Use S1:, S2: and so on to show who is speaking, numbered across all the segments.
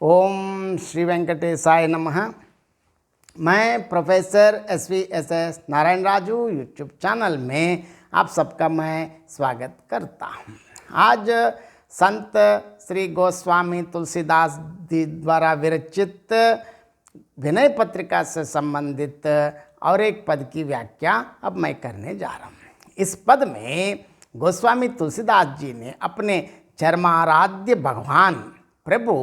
S1: ओम श्री वेंकटेशाय नमः। मैं professor SV SS Narayan Raju YouTube channel में आप सबका मैं स्वागत करता हूँ। आज संत श्री गोस्वामी तुलसीदास जी द्वारा विरचित विनय पत्रिका से संबंधित और एक पद की व्याख्या अब मैं करने जा रहा हूँ। इस पद में गोस्वामी तुलसीदास जी ने अपने चरमाराध्य भगवान प्रभु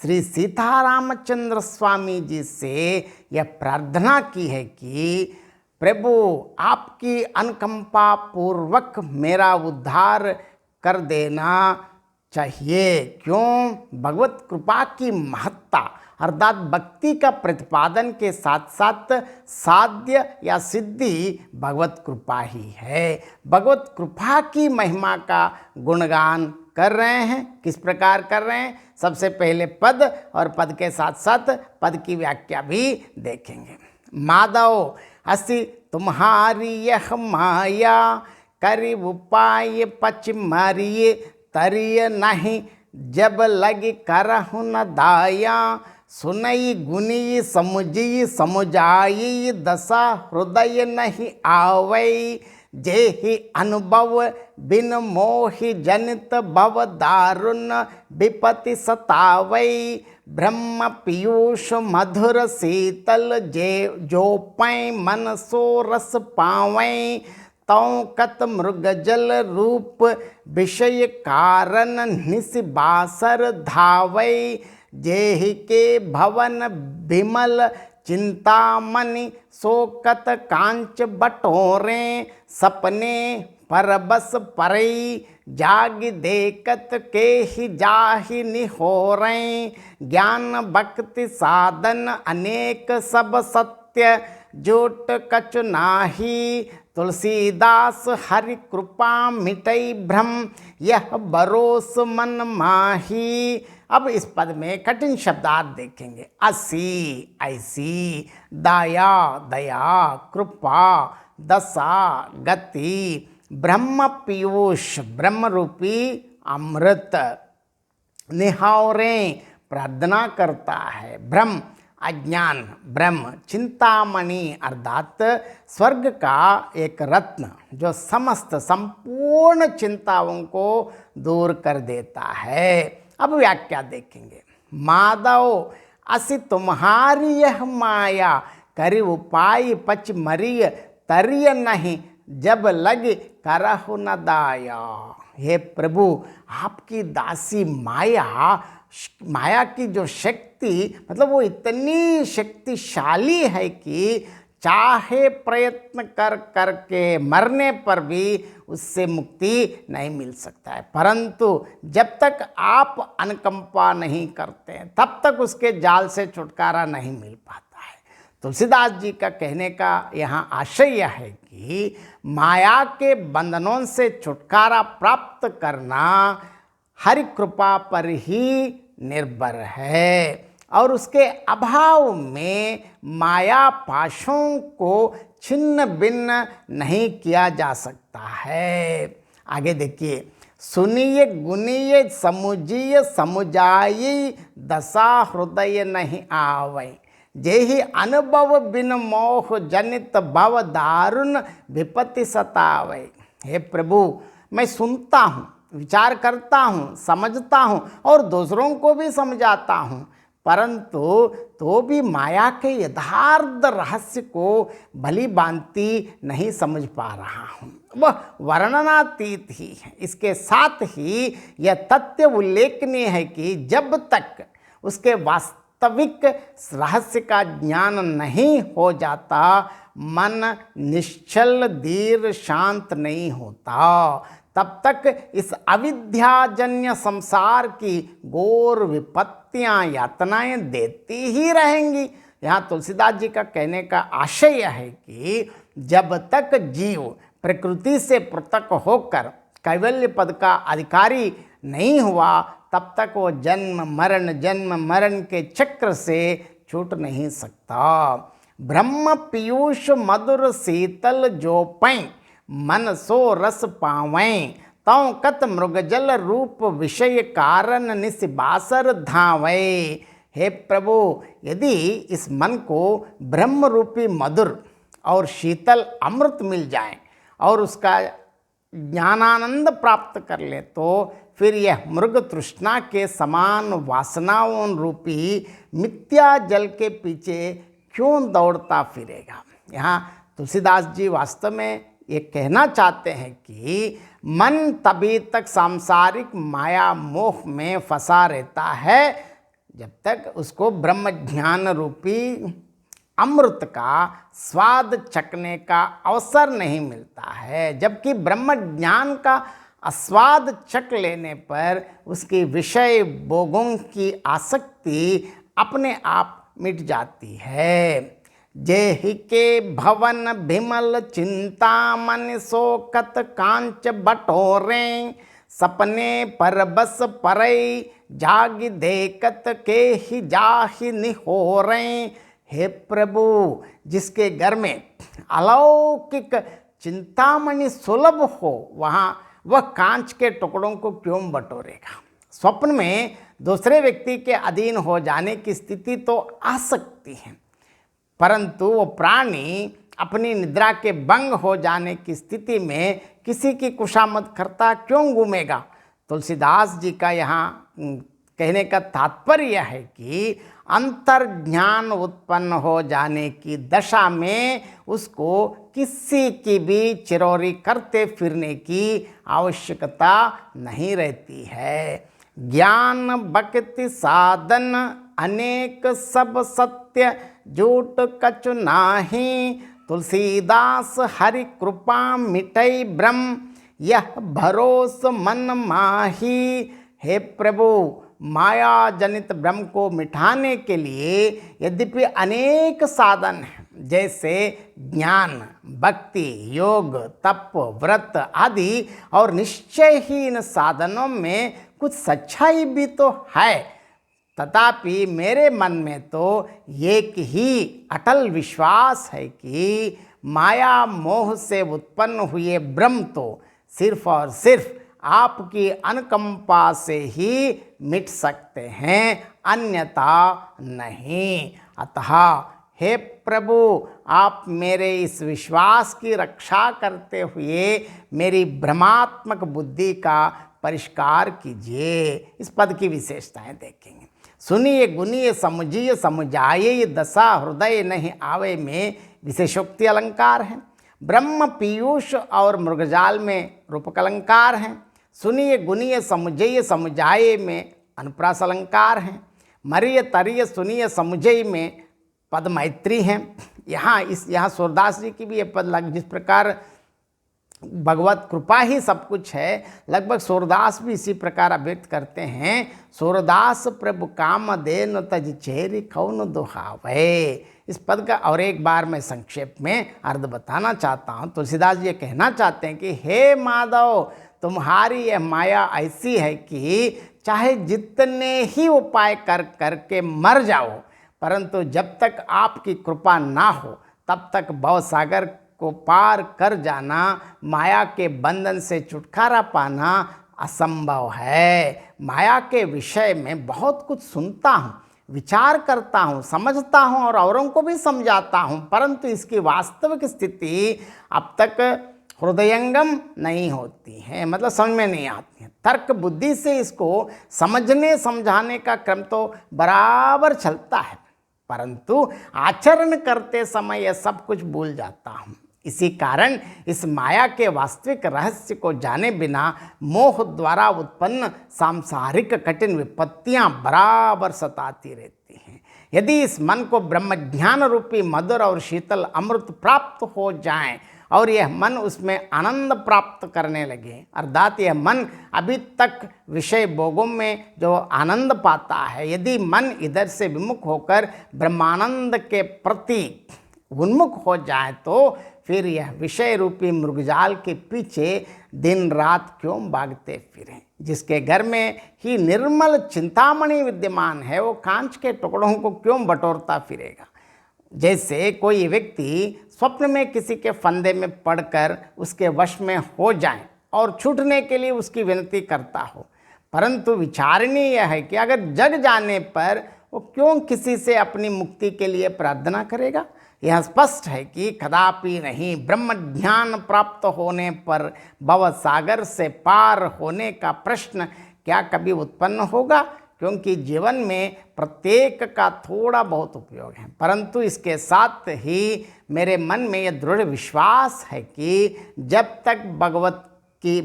S1: श्री सीतारामचंद्र स्वामी जी से यह प्रार्थना की है कि प्रभु आपकी अनुकंपा पूर्वक मेरा उद्धार कर देना चाहिए। क्यों? भगवत कृपा की महत्ता अर्थात भक्ति का प्रतिपादन के साथ साथ साध्य या सिद्धि भगवत कृपा ही है। भगवत कृपा की महिमा का गुणगान कर रहे हैं। किस प्रकार कर रहे हैं? सबसे पहले पद और पद के साथ साथ पद की व्याख्या भी देखेंगे। माधव असी तुम्हारी यह माया, करी उपाय पच मारिए, तरिय नहीं जब लगी करहु न दाया, सुनई गुनी समुझी समुझाई, दशा हृदय नहीं आवई, जेहि अनुभव बिन मोहि जनित भव दारुण विपति सतावई, ब्रह्म पीयूष मधुर शीतल जे जो पै मन सो रस पावै, तौ कत मृगजल रूप विषय कारण निसिबासर धावै, जेहि के भवन विमल चिंतामणि शोकत कांच बटोरे, सपने परबस परई जाग देखत के ही जाहि निहोरें, ज्ञान भक्ति साधन अनेक सब सत्य जोट कछु नाही, तुलसीदास हरि कृपा मिटई भ्रम यह भरोस मन माही। अब इस पद में कठिन शब्दार्थ देखेंगे। असी ऐसी, दाया दया, कृपा दशा गति, ब्रह्म पीयूष ब्रह्म रूपी अमृत, निहावरें प्रार्थना करता है, भ्रम अज्ञान, ब्रह्म चिंतामणि अर्थात स्वर्ग का एक रत्न जो समस्त संपूर्ण चिंताओं को दूर कर देता है। अब व्याख्या देखेंगे। माधव असी तुम्हारी यह माया, करी उपाय पच मरिय, तरिय नहीं जब लगे करहु न दाया। हे प्रभु, आपकी दासी माया की जो शक्ति मतलब वो इतनी शक्तिशाली है कि चाहे प्रयत्न कर करके मरने पर भी उससे मुक्ति नहीं मिल सकता है। परंतु जब तक आप अनुकंपा नहीं करते हैं तब तक उसके जाल से छुटकारा नहीं मिल पाता है। तुलसीदास जी का कहने का यहाँ आशय यह है कि माया के बंधनों से छुटकारा प्राप्त करना हरि कृपा पर ही निर्भर है और उसके अभाव में माया पाशों को छिन्न भिन्न नहीं किया जा सकता है। आगे देखिए। सुनिए गुनिए समुझिए समुझाई, दशा हृदय नहीं आवै, जेहि अनुभव बिन मोह जनित भव दारुण विपत्ति सतावै। हे प्रभु, मैं सुनता हूँ, विचार करता हूँ, समझता हूँ और दूसरों को भी समझाता हूँ, परंतु तो भी माया के यथार्थ रहस्य को भली भांति नहीं समझ पा रहा हूँ। वह वर्णनातीत ही है। इसके साथ ही यह तथ्य उल्लेखनीय है कि जब तक उसके वास्तविक रहस्य का ज्ञान नहीं हो जाता, मन निश्चल धीर शांत नहीं होता, तब तक इस अविद्याजन्य संसार की घोर विपत्तियां यातनाएं देती ही रहेंगी। यहाँ तुलसीदास जी का कहने का आशय यह है कि जब तक जीव प्रकृति से पृथक होकर कैवल्य पद का अधिकारी नहीं हुआ, तब तक वो जन्म मरण के चक्र से छूट नहीं सकता। ब्रह्म पीयूष मधुर शीतल जो पै, मन सो रस पावैं, तौ कत मृगजल रूप विषय कारण निसिबासर धावै। हे प्रभु, यदि इस मन को ब्रह्म रूपी मधुर और शीतल अमृत मिल जाए और उसका ज्ञानानंद प्राप्त कर ले तो फिर यह मृग तृष्णा के समान वासनाओं रूपी मिथ्या जल के पीछे क्यों दौड़ता फिरेगा। यहाँ तुलसीदास जी वास्तव में ये कहना चाहते हैं कि मन तभी तक सांसारिक माया मोह में फंसा रहता है जब तक उसको ब्रह्म ज्ञान रूपी अमृत का स्वाद चखने का अवसर नहीं मिलता है। जबकि ब्रह्म ज्ञान का आस्वाद चख लेने पर उसकी विषय भोगों की आसक्ति अपने आप मिट जाती है। जेहि के भवन बिमल चिंता मन शोकत कांच बटोरे, सपने पर बस परई जाग देखत के ही जाहि निहोरे। हे प्रभु, जिसके घर में अलौकिक चिंतामणि सुलभ हो वहाँ वह कांच के टुकड़ों को क्यों बटोरेगा। स्वप्न में दूसरे व्यक्ति के अधीन हो जाने की स्थिति तो आ सकती है, परंतु वो प्राणी अपनी निद्रा के भंग हो जाने की स्थिति में किसी की खुशामद करता क्यों घूमेगा। तुलसीदास जी का यहाँ कहने का तात्पर्य है कि अंतर ज्ञान उत्पन्न हो जाने की दशा में उसको किसी की भी चिरौरी करते फिरने की आवश्यकता नहीं रहती है। ज्ञान भक्ति साधन अनेक सब सत्य झूठ कछु नाही, तुलसीदास हरि कृपा मिटई ब्रह्म यह भरोस मन माही। हे प्रभु, माया जनित भ्रम को मिटाने के लिए यद्यपि अनेक साधन हैं, जैसे ज्ञान, भक्ति, योग, तप, व्रत आदि, और निश्चयहीन साधनों में कुछ सच्चाई भी तो है, तथापि मेरे मन में तो एक ही अटल विश्वास है कि माया मोह से उत्पन्न हुए ब्रह्म तो सिर्फ और सिर्फ आपकी अनुकंपा से ही मिट सकते हैं, अन्यथा नहीं। अतः हे प्रभु, आप मेरे इस विश्वास की रक्षा करते हुए मेरी भ्रमात्मक बुद्धि का परिष्कार कीजिए। इस पद की विशेषताएं देखेंगे। सुनिए गुनिए समझिए समुझाइए दशा हृदय नहीं आवे में विशेषोक्ति अलंकार है। ब्रह्म पीयूष और मृगजाल में रूपक अलंकार हैं। सुनिए गुनिए समझिए समुझाइए में अनुप्रास अलंकार हैं। मरिय तरिय सुनिए समझिए में पद मैत्री हैं। यहाँ सूरदास जी की भी ये पद लग, जिस प्रकार भगवत कृपा ही सब कुछ है, लगभग सूरदास भी इसी प्रकार अभिव्यक्त करते हैं। सूरदास प्रभु काम देन तज चेरी कौन दुहावे। इस पद का और एक बार मैं संक्षेप में अर्थ बताना चाहता हूँ। तुलसीदास जी ये कहना चाहते हैं कि हे माधव, तुम्हारी यह माया ऐसी है कि चाहे जितने ही उपाय कर करके मर जाओ, परंतु जब तक आपकी कृपा ना हो तब तक भवसागर को पार कर जाना, माया के बंधन से छुटकारा पाना असंभव है। माया के विषय में बहुत कुछ सुनता हूँ, विचार करता हूँ, समझता हूँ और औरों को भी समझाता हूँ, परंतु इसकी वास्तविक स्थिति अब तक हृदयंगम नहीं होती है, मतलब समझ में नहीं आती है। तर्क बुद्धि से इसको समझने समझाने का क्रम तो बराबर चलता है, परंतु आचरण करते समय यह सब कुछ भूल जाता हूँ। इसी कारण इस माया के वास्तविक रहस्य को जाने बिना मोह द्वारा उत्पन्न सांसारिक कठिन विपत्तियां बराबर सताती रहती हैं। यदि इस मन को ब्रह्म ज्ञान रूपी मधुर और शीतल अमृत प्राप्त हो जाए और यह मन उसमें आनंद प्राप्त करने लगे, अर्थात यह मन अभी तक विषय भोगों में जो आनंद पाता है, यदि मन इधर से विमुख होकर ब्रह्मानंद के प्रति उन्मुख हो जाए तो फिर यह विषय रूपी मृगजाल के पीछे दिन रात क्यों भागते फिरें। जिसके घर में ही निर्मल चिंतामणि विद्यमान है वो कांच के टुकड़ों को क्यों बटोरता फिरेगा। जैसे कोई व्यक्ति स्वप्न में किसी के फंदे में पड़कर उसके वश में हो जाए और छूटने के लिए उसकी विनती करता हो, परंतु विचारणीय है कि अगर जग जाने पर वो क्यों किसी से अपनी मुक्ति के लिए प्रार्थना करेगा। यह स्पष्ट है कि कदापि नहीं। ब्रह्म ज्ञान प्राप्त होने पर भव सागर से पार होने का प्रश्न क्या कभी उत्पन्न होगा, क्योंकि जीवन में प्रत्येक का थोड़ा बहुत उपयोग है। परंतु इसके साथ ही मेरे मन में यह दृढ़ विश्वास है कि जब तक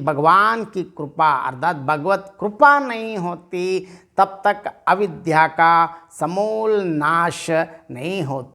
S1: भगवान की कृपा अर्थात भगवत कृपा नहीं होती, तब तक अविद्या का समूल नाश नहीं होता।